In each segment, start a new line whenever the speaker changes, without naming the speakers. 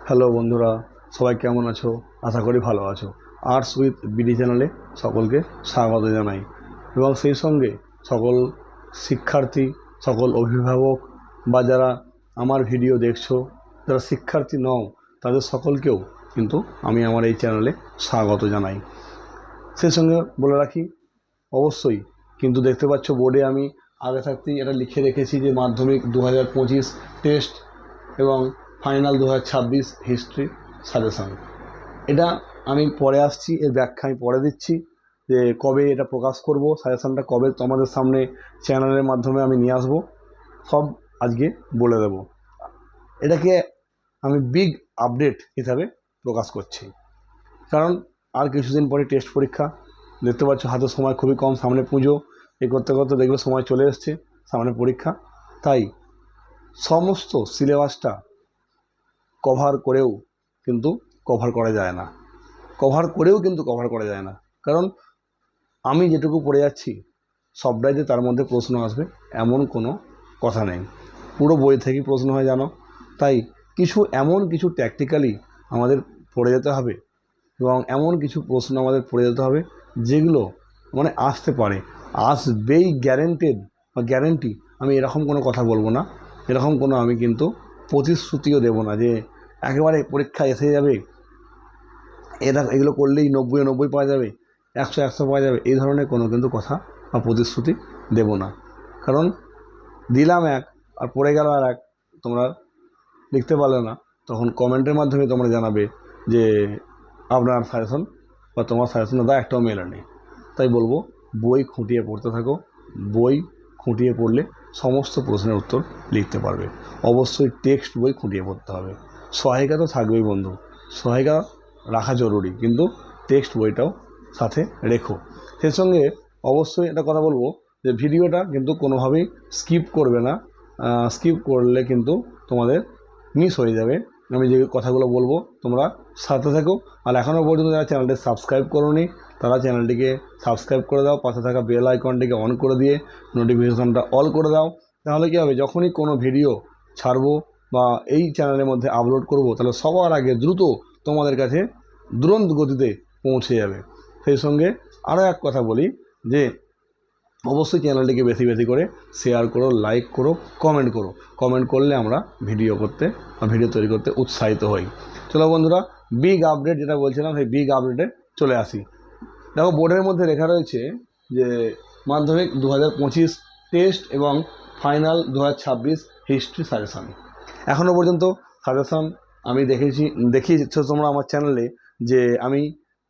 Hello বন্ধুরা, সবাই কেমন আছো? আশা করি ভালো আছো। আর্টস উইথ বিডি চ্যানেলে সকলকে স্বাগত জানাই এবং সেই সঙ্গে সকল শিক্ষার্থী, সকল অভিভাবক বা যারা আমার ভিডিও দেখছো, যারা শিক্ষার্থী নও, তাদের সকলকেও কিন্তু আমি আমার এই চ্যানেলে স্বাগত জানাই। সেই সঙ্গে বলে রাখি, অবশ্যই কিন্তু দেখতে পাচ্ছ বোর্ডে আমি আগে থাকতেই এটা লিখে রেখেছি যে মাধ্যমিক 2025 টেস্ট এবং ফাইনাল 2026 হিস্ট্রি সাজেশান। এটা আমি পরে আসছি, এর ব্যাখ্যা আমি পরে দিচ্ছি যে কবে এটা প্রকাশ করব, সাজেশানটা কবে তোমাদের সামনে চ্যানেলের মাধ্যমে আমি নিয়ে আসবো, সব আজকে বলে দেব। এটাকে আমি বিগ আপডেট হিসাবে প্রকাশ করছি, কারণ আর কিছুদিন পরে টেস্ট পরীক্ষা। দেখতে পাচ্ছ হাতে সময় খুবই কম, সামনে পুজো, এই করতে করতে দেখবে সময় চলে এসছে, সামনে পরীক্ষা। তাই সমস্ত সিলেবাসটা কভার করেও কিন্তু কভার করা যায় না, কারণ আমি যেটুকু পড়ে যাচ্ছি সবটাই যে তার মধ্যে প্রশ্ন আসবে এমন কোনো কথা নেই। পুরো বই থেকেই প্রশ্ন হয় জানো। তাই এমন কিছু ট্যাকটিক্যালি আমাদের পড়ে যেতে হবে এবং এমন কিছু প্রশ্ন আমাদের পড়ে যেতে হবে যেগুলো মানে আসতে পারে, আসবেই গ্যারেন্টেড বা গ্যারেন্টি। আমি এরকম কোনো কথা বলবো না, এরকম কোনো আমি কিন্তু প্রতিশ্রুতিও দেবো না যে একেবারে পরীক্ষা এসে যাবে, এগুলো করলেই 90 পাওয়া যাবে, 100 পাওয়া যাবে, এই ধরনের কোনো কিন্তু কথা বা প্রতিশ্রুতি দেব না। কারণ দিলাম এক আর পড়ে গেল আর এক, তোমরা লিখতে পারলে না, তখন কমেন্টের মাধ্যমে তোমরা জানাবে যে আপনার সাজেশন বা তোমার সাজেশন দাদা একটাও মেলেনি। তাই বলবো, বই খুঁটিয়ে পড়তে থাকো। বই খুঁটিয়ে পড়লে সমস্ত প্রশ্নের উত্তর লিখতে পারবে। অবশ্যই টেক্সট বই খুঁটিয়ে পড়তে হবে। সহায়িকা তো থাকবেই বন্ধু, সহায়িকা রাখা জরুরি, কিন্তু টেক্সট বইটাও সাথে রেখো। সেই সঙ্গে অবশ্যই একটা কথা বলবো যে ভিডিওটা কিন্তু কোনোভাবেই স্কিপ করবে না, স্কিপ করলে কিন্তু তোমাদের মিস হয়ে যাবে। আমি যে কথাগুলো বলবো তোমরা সাথে থাকো। আর এখনও পর্যন্ত যারা চ্যানেলটি সাবস্ক্রাইব করোনি তারা চ্যানেলটিকে সাবস্ক্রাইব করে দাও, পাশে থাকা বেল আইকনটিকে অন করে দিয়ে নোটিফিকেশনটা অল করে দাও। তাহলে কী হবে, যখনই কোনো ভিডিও ছাড়বো বা এই চ্যানেলের মধ্যে আপলোড করব, তাহলে সবার আগে দ্রুত তোমাদের কাছে দুরন্ত গতিতে পৌঁছে যাবে। সেই সঙ্গে আরও এক কথা বলি যে অবশ্যই চ্যানেলটিকে বেশি বেশি করে শেয়ার করো, লাইক করো, কমেন্ট করলে আমরা ভিডিও করতে বা ভিডিও তৈরি করতে উৎসাহিত হই। চলো বন্ধুরা, বিগ আপডেট যেটা বলছিলাম সেই বিগ আপডেটে চলে আসি। দেখো বোর্ডের মধ্যে লেখা রয়েছে যে মাধ্যমিক 2025 টেস্ট এবং ফাইনাল 2026 হিস্ট্রি সাজেশান। এখনও পর্যন্ত সাজেশান আমি দেখিয়েছো তোমরা আমার চ্যানেলে যে আমি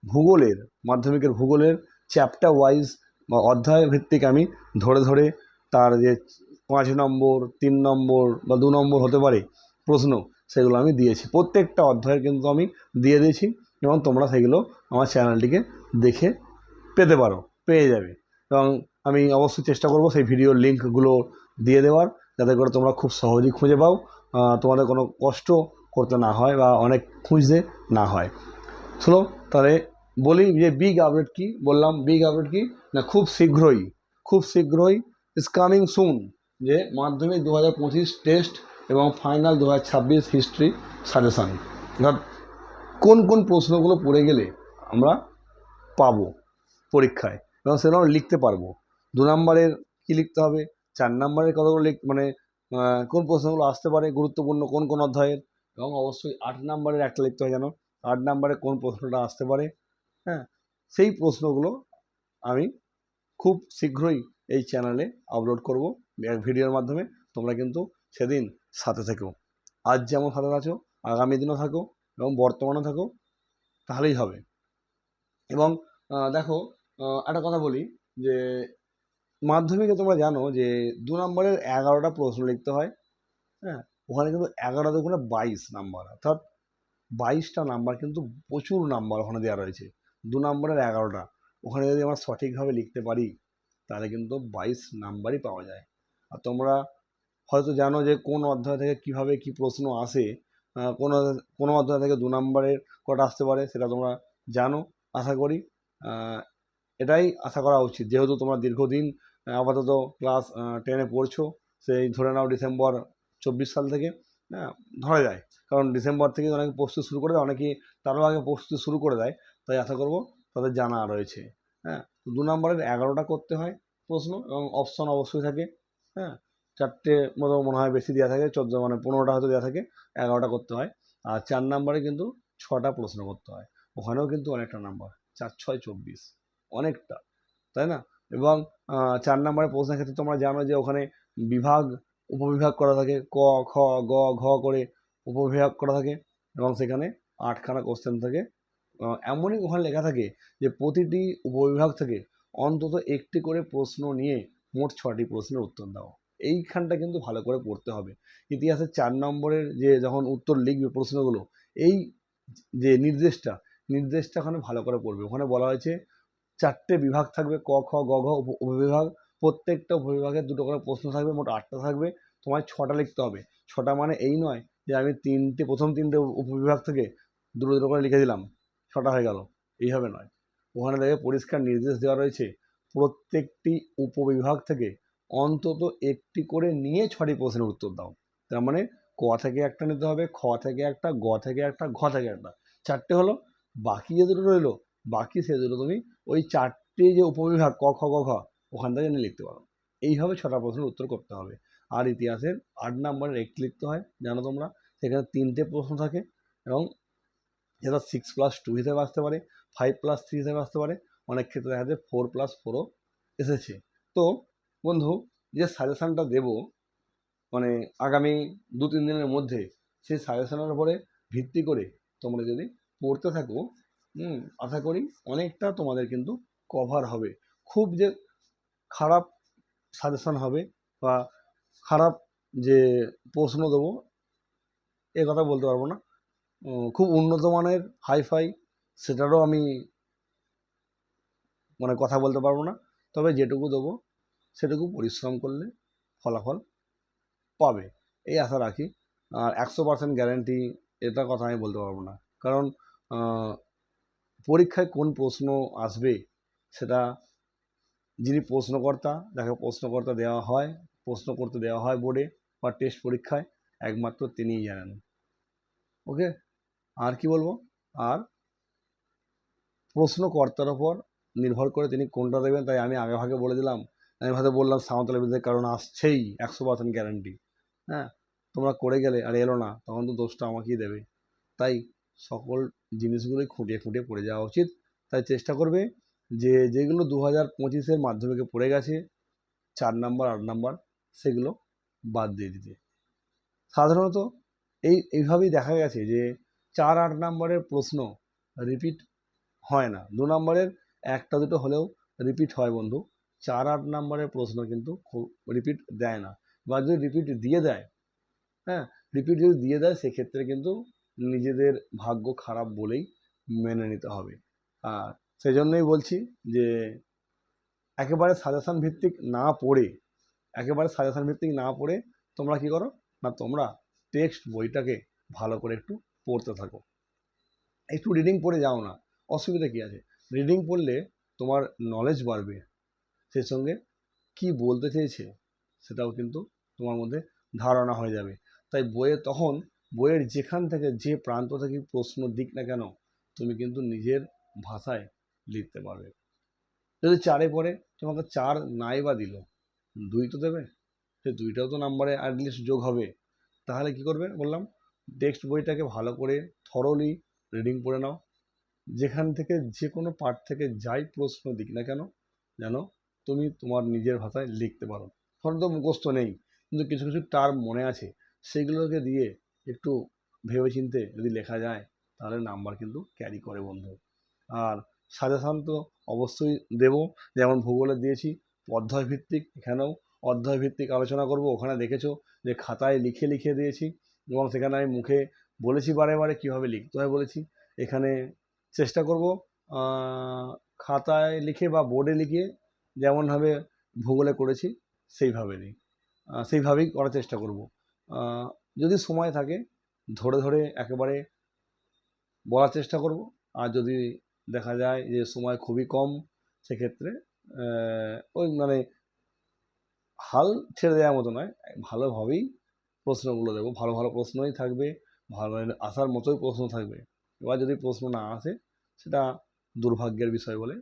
ভূগোলের, মাধ্যমিকের ভূগোলের চ্যাপ্টার ওয়াইজ বা অধ্যায় ভিত্তিক আমি ধরে ধরে তার যে 5 নম্বর, 3 নম্বর বা 2 নম্বর হতে পারে প্রশ্ন, সেগুলো আমি দিয়েছি। প্রত্যেকটা অধ্যায়ের কিন্তু আমি দিয়ে দিয়েছি এবং তোমরা সেগুলো আমার চ্যানেলটিকে দেখে পেয়ে যাবে। এবং আমি অবশ্যই চেষ্টা করব সেই ভিডিওর লিঙ্কগুলো দিয়ে দেওয়ার, যাতে করে তোমরা খুব সহজেই খুঁজে পাও, তোমাদের কোনো কষ্ট করতে না হয় বা অনেক খুঁজতে না হয়। শোনো তাহলে বলি যে বিগ আপডেট কি বললাম, বিগ আপডেট কি না, খুব শীঘ্রই ইজ কামিং সুন, যে মাধ্যমিক 2025 টেস্ট এবং ফাইনাল 2026 হিস্ট্রি সাজেশান। অর্থাৎ কোন কোন প্রশ্নগুলো পড়ে গেলে আমরা পাবো পরীক্ষায় এবং সেগুলো আমরা লিখতে পারবো। 2 নম্বরের কী লিখতে হবে, 4 নম্বরের কতগুলো মানে কোন প্রশ্নগুলো আসতে পারে গুরুত্বপূর্ণ কোন কোন অধ্যায়ের, এবং অবশ্যই 8 নম্বরের একটা লিখতে হয় যেন, 8 নম্বরে কোন প্রশ্নটা আসতে পারে। হ্যাঁ, সেই প্রশ্নগুলো আমি খুব শীঘ্রই এই চ্যানেলে আপলোড করব ভিডিওর মাধ্যমে। তোমরা কিন্তু সেদিন সাথে থেকো, আজ যেমন সাথে আছো আগামী দিনও থাকো এবং বর্তমানে থাকো, তাহলেই হবে। এবং দেখো একটা কথা বলি যে মাধ্যমিকে তোমরা জানো যে 2 নম্বরের 11টা প্রশ্ন লিখতে হয়। হ্যাঁ, ওখানে কিন্তু 11 দুগুণে 22 নাম্বার, অর্থাৎ 22টা নাম্বার কিন্তু প্রচুর নাম্বার ওখানে দেওয়া রয়েছে। 2 নম্বরের 11টা, ওখানে যদি আমরা সঠিকভাবে লিখতে পারি তাহলে কিন্তু 22 নাম্বারই পাওয়া যায়। আর তোমরা হয়তো জানো যে কোন অধ্যায় থেকে কিভাবে কি প্রশ্ন আসে, কোনো অধ্যায় থেকে 2 নম্বরের কটা আসতে পারে সেটা তোমরা জানো আশা করি। এটাই আশা করা উচিত, যেহেতু তোমরা দীর্ঘদিন আপাতত ক্লাস 10-এ পড়ছো, সেই ধরে নাও ডিসেম্বর 24 সাল থেকে, হ্যাঁ, ধরা যায়। কারণ ডিসেম্বর থেকে অনেকে প্রস্তুতি শুরু করে দেয়, অনেকে তারও আগে প্রস্তুতি শুরু করে দেয়, তাই আশা করব তাদের জানা রয়েছে। হ্যাঁ, 2 নম্বরের 11টা করতে হয় প্রশ্ন এবং অপশন অবশ্যই থাকে। হ্যাঁ, 4টে মতো মনে হয় বেশি দেওয়া থাকে, 14 মানে 15টা হয়তো দেওয়া থাকে, 11টা করতে হয়। আর 4 নম্বরে কিন্তু 6টা প্রশ্ন করতে হয়, ওখানেও কিন্তু অনেকটা নাম্বার, 4 6 24, অনেকটা, তাই না? এবং 4 নম্বরের প্রশ্নের ক্ষেত্রে তোমরা জানো যে ওখানে বিভাগ উপবিভাগ করা থাকে, ক খ গ ঘ করে উপবিভাগ করা থাকে এবং সেখানে 8খানা কোশ্চেন থাকে। এমনই ওখানে লেখা থাকে যে প্রতিটি উপবিভাগ থেকে অন্তত একটি করে প্রশ্ন নিয়ে মোট 6টি প্রশ্নের উত্তর দাও। এইখানটা কিন্তু ভালো করে পড়তে হবে। ইতিহাসের 4 নম্বরের যে যখন উত্তর লিখবে প্রশ্নগুলো, এই যে নির্দেশটা ওখানে ভালো করে পড়বে। ওখানে বলা হয়েছে 4টে বিভাগ থাকবে, ক খ গ ঘ উপবিভাগ, প্রত্যেকটা উপবিভাগের 2টো করে প্রশ্ন থাকবে, মোট 8টা থাকবে। তোমায় 6টা লিখতে হবে। 6টা মানে এই নয় যে আমি প্রথম 3টে উপবিভাগ থেকে 2টো 2টো করে লিখে দিলাম, 6টা হয়ে গেল, এইভাবে নয়। ওখানে দেখে পরিষ্কার নির্দেশ দেওয়া রয়েছে প্রত্যেকটি উপবিভাগ থেকে অন্তত একটি করে নিয়ে 6টি প্রশ্নের উত্তর দাও। তার মানে ক থেকে একটা নিতে হবে, খ থেকে একটা, গ থেকে একটা, ঘ থেকে একটা, 4টে হলো। বাকি যে দুটো রইলো, বাকি সে দুটো তুমি ওই 4টে যে উপবিভাগ ক খ গ ঘ ওখান থেকে নিয়ে লিখতে পারো। এইভাবে 6টা প্রশ্নের উত্তর করতে হবে। আর ইতিহাসের 8 নম্বরের একটি লিখতে হয়, জানো তোমরা, সেখানে 3টে প্রশ্ন থাকে এবং যেটা 6+2 হিসেবে আসতে পারে, 5+3 হিসেবে আসতে পারে, অনেক ক্ষেত্রে দেখা যায় 4+4ও এসেছে। তো বন্ধু, যে সাজেশানটা দেব মানে আগামী 2-3 দিনের মধ্যে, সেই সাজেশনের উপরে ভিত্তি করে তোমরা যদি পড়তে থাকো, আশা করি অনেকটা তোমাদের কিন্তু কভার হবে। খুব যে খারাপ সাজেশন হবে বা খারাপ যে প্রশ্ন দেবো এ কথা বলতে পারবো না। খুব উন্নত মানের হাইফাই সেটারও আমি মানে কথা বলতে পারবো না। তবে যেটুকু দেবো সেটুকু পরিশ্রম করলে ফলাফল পাবে, এই আশা রাখি। আর 100% গ্যারেন্টি এটা কথা আমি বলতে পারবো না, কারণ পরীক্ষায় কোন প্রশ্ন আসবে সেটা যিনি প্রশ্নকর্তা, যাকে প্রশ্নকর্তা দেওয়া হয়, প্রশ্ন করতে দেওয়া হয় বোর্ডে বা টেস্ট পরীক্ষায়, একমাত্র তিনিই জানেন। ওকে, আর কি বলবো? আর প্রশ্নকর্তার ওপর নির্ভর করে তিনি কোনটা দেবেন, তাই আমি আগে ভাগে বলে দিলাম। আমি হয়তো বললাম সাঁওতালি বিদ্যার কারণ আসছেই 100% গ্যারান্টি। হ্যাঁ, তোমরা করে গেলে আর এলো না, তখন তো দোষটা আমাকেই দেবে। তাই সকল জিনিসগুলোই খুঁটিয়ে খুঁটিয়ে পড়ে যাওয়া উচিত। তাই চেষ্টা করবে যে যেগুলো 2025-এর মাধ্যমিকে পড়ে গেছে 4 নম্বর 8 নম্বর, সেগুলো বাদ দিয়ে দিতে। সাধারণত এইভাবেই দেখা গেছে যে 4-8 নম্বরের প্রশ্ন রিপিট হয় না। 2 নম্বরের 1টা 2টো হলেও রিপিট হয় বন্ধু। 4-8 নম্বরের প্রশ্ন কিন্তু খুব রিপিট দেয় না, বা যদি রিপিট দিয়ে দেয়, হ্যাঁ, রিপিট যদি দিয়ে দেয় সেক্ষেত্রে কিন্তু নিজেদের ভাগ্য খারাপ বলেই মেনে নিতে হবে। আর সেই জন্যই বলছি যে একেবারে সাজেশান ভিত্তিক না পড়ে তোমরা কি করো না, তোমরা টেক্সট বইটাকে ভালো করে একটু পড়তে থাকো। একটু রিডিং পড়ে যাও না, অসুবিধা কী আছে? রিডিং পড়লে তোমার নলেজ বাড়বে, সেই সঙ্গে কী বলতে চেয়েছে সেটাও কিন্তু তোমার মধ্যে ধারণা হয়ে যাবে। তাই বইয়ের যেখান থেকে যে প্রান্ত থেকে প্রশ্ন দিক না কেন, তুমি কিন্তু নিজের ভাষায় লিখতে পারবে। যদি 4-এ পড়ে তোমাকে 4 নাই বা দিল, 2 তো দেবে, সেই 2টাও তো নাম্বারে অ্যাটলিস্ট যোগ হবে। তাহলে কি করবে বললাম, টেক্সট বইটাকে ভালো করে থরোলি রিডিং পড়ে নাও। যেখান থেকে যে কোনো পার্ট থেকে যাই প্রশ্ন দিক না কেন, যেন তুমি তোমার নিজের ভাষায় লিখতে পারো। ধরো তো মুখস্থ নেই, কিন্তু কিছু কিছু টার্ম মনে আছে, সেইগুলোকে দিয়ে একটু ভেবেচিন্তে যদি লেখা যায়, তাহলে নাম্বার কিন্তু ক্যারি করে বন্ধু। আর সাজেশান তো অবশ্যই দেব, যেমন ভূগোলে দিয়েছি অধ্যায়ভিত্তিক, এখানেও অধ্যায়ভিত্তিক আলোচনা করব। ওখানে দেখেছো যে খাতায় লিখে লিখে দিয়েছি, এবং সেখানে আমি মুখে বলেছি বারে বারে কীভাবে লিখতে হয় বলেছি। এখানে চেষ্টা করব খাতায় লিখে বা বোর্ডে লিখে যেমনভাবে ভূগোলে করেছি সেইভাবেই করার চেষ্টা করব। যদি সময় থাকে ধরে ধরে একেবারে বলার চেষ্টা করব, আর যদি দেখা যায় যে সময় খুবই কম, সেক্ষেত্রে ওই মানে হাল ছেড়ে দেওয়ার মতো নয়, ভালোভাবেই প্রশ্নগুলো দেবো, ভালো ভালো প্রশ্নই থাকবে, ভালো আসার মতোই প্রশ্ন থাকবে। এবার যদি প্রশ্ন না আসে সেটা দুর্ভাগ্যের বিষয় বলে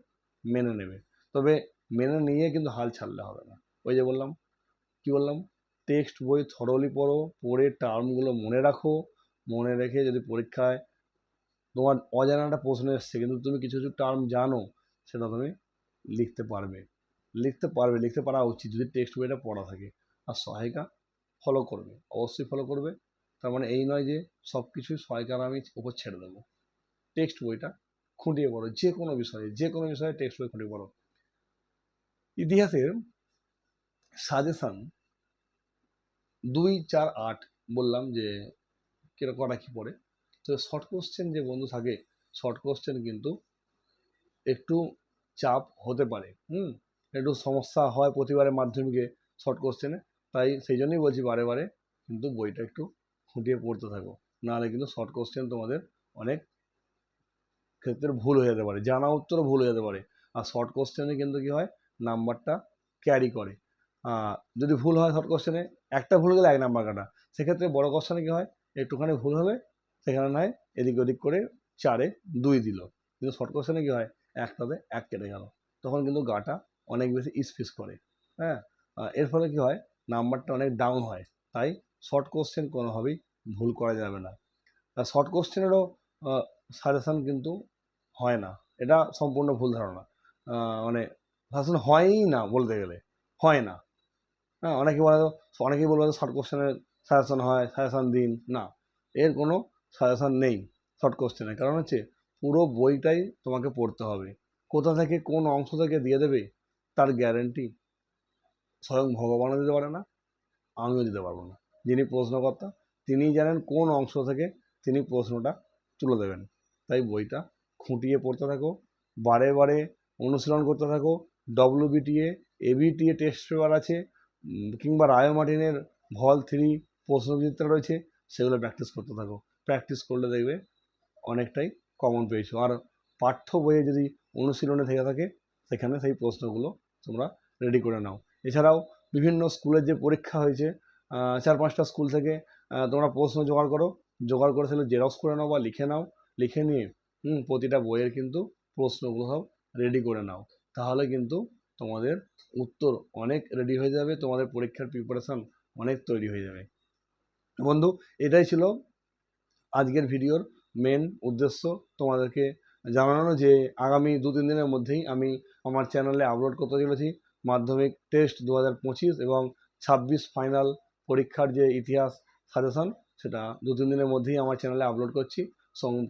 মেনে নেবে, তবে মেনে নিয়ে কিন্তু হাল ছাড়লে হবে না। ওই যে বললাম, কি বললাম, টেক্সট বই থরলি পড়ো, পড়ে টার্মগুলো মনে রাখো, মনে রেখে যদি পরীক্ষায় তোমার অজানাটা প্রশ্ন এসছে কিন্তু তুমি কিছু কিছু টার্ম জানো, সেটা তুমি লিখতে পারবে, লিখতে পারা উচিত যদি টেক্সট বইটা পড়া থাকে। আর সহায়িকা ফলো করবে, অবশ্যই ফলো করবে। তার মানে এই নয় যে সব কিছুই সহায়িকার আমি উপর ছেড়ে দেবো। টেক্সট বইটা খুঁটিয়ে পড়ো, যে কোনো বিষয়ে টেক্সট বই খুঁটিয়ে পড়ো। ইতিহাসের সাজেশান 2, 4, 8 বললাম যে কটা কি পড়ে। তো শর্ট কোশ্চেন যে বন্ধু থাকে, শর্ট কোশ্চেন কিন্তু একটু চাপ হতে পারে, একটু সমস্যা হয় প্রতিবারের মাধ্যমিকে শর্ট কোশ্চেনে। তাই সেই জন্যই বলছি বারে বারে কিন্তু বইটা একটু খুঁটিয়ে পড়তে থাকো, নাহলে কিন্তু শর্ট কোশ্চেন তোমাদের অনেক ক্ষেত্রে ভুল হয়ে যেতে পারে, জানা উত্তরও ভুল হয়ে যেতে পারে। আর শর্ট কোশ্চেনে কিন্তু কী হয়, নাম্বারটা ক্যারি করে। যদি ভুল হয় শর্ট কোশ্চেনে, একটা ভুল গেলে 1 নাম্বার কাটা। সেক্ষেত্রে বড় কোশ্চেনে কী হয়, একটুখানি ভুল হবে, সেখানে নয় এদিক ওদিক করে 4-এ 2 দিল, কিন্তু শর্ট কোশ্চেনে কী হয়, একটাতে 1 কেটে গেল, তখন কিন্তু গাটা অনেক বেশি ইসপিস করে। হ্যাঁ, এর ফলে কী হয়, নাম্বারটা অনেক ডাউন হয়। তাই শর্ট কোশ্চেন কোনোভাবেই ভুল করা যাবে না। আর শর্ট কোশ্চেনেরও সাজেশান কিন্তু হয় না, এটা সম্পূর্ণ ভুল ধারণা। মানে সাজেশান হয়ই না বলতে গেলে, হয় না। হ্যাঁ, অনেকেই বলবে শর্ট কোশ্চেনের সাজেশান হয়, সাজেশান দিন। না, এর কোনো সাজেশান নেই শর্ট কোশ্চেনের। কারণ হচ্ছে পুরো বইটাই তোমাকে পড়তে হবে। কোথা থেকে কোন অংশ থেকে দিয়ে দেবে তার গ্যারেন্টি স্বয়ং ভগবানও দিতে পারে না, আমিও দিতে পারবো না। যিনি প্রশ্নকর্তা তিনিই জানেন কোন অংশ থেকে তিনি প্রশ্নটা তুলে দেবেন। তাই বইটা খুঁটিয়ে পড়তে থাকো, বারে বারে অনুশীলন করতে থাকো। WBTA, ABTA টেস্ট পেপার আছে, কিংবা রায় মার্টিনের ভল 3 প্রশ্নবিচিত্রা রয়েছে, সেগুলো প্র্যাকটিস করতে থাকো। প্র্যাকটিস করলে দেখবে অনেকটাই কমন পেয়েছো। আর পাঠ্য বইয়ে যদি অনুশীলনে থেকে থাকে, সেখানে সেই প্রশ্নগুলো তোমরা রেডি করে নাও। এছাড়াও বিভিন্ন স্কুলের যে পরীক্ষা হয়েছে, 4-5টা স্কুল থেকে তোমরা প্রশ্ন জোগাড় করে সেগুলো জেরক্স করে নাও বা লিখে নাও। লিখে নিয়ে প্রতিটা বইয়ের কিন্তু প্রশ্নগুলো সব রেডি করে নাও, তাহলে কিন্তু তোমাদের উত্তর অনেক রেডি হয়ে যাবে, তোমাদের পরীক্ষার প্রিপারেশান অনেক তৈরি হয়ে যাবে। বন্ধু, এটাই ছিল আজকের ভিডিওর মেন উদ্দেশ্য, তোমাদেরকে জানানো যে আগামী 2-3 দিনের মধ্যেই আমি আমার চ্যানেলে আপলোড করতে চলেছি মাধ্যমিক টেস্ট 2025 এবং 26 ফাইনাল পরীক্ষার যে ইতিহাস সাজেশন, সেটা 2-3 দিনের মধ্যেই আমার চ্যানেলে আপলোড করছি।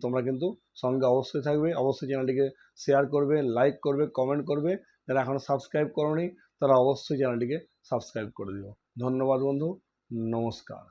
তোমরা কিন্তু সঙ্গে অবশ্যই থাকবে, অবশ্যই চ্যানেলটিকে শেয়ার করবে, লাইক করবে, কমেন্ট করবে। যারা এখনও সাবস্ক্রাইব করোনি তারা অবশ্যই চ্যানেলটিকে সাবস্ক্রাইব করে দিও। ধন্যবাদ বন্ধু, নমস্কার।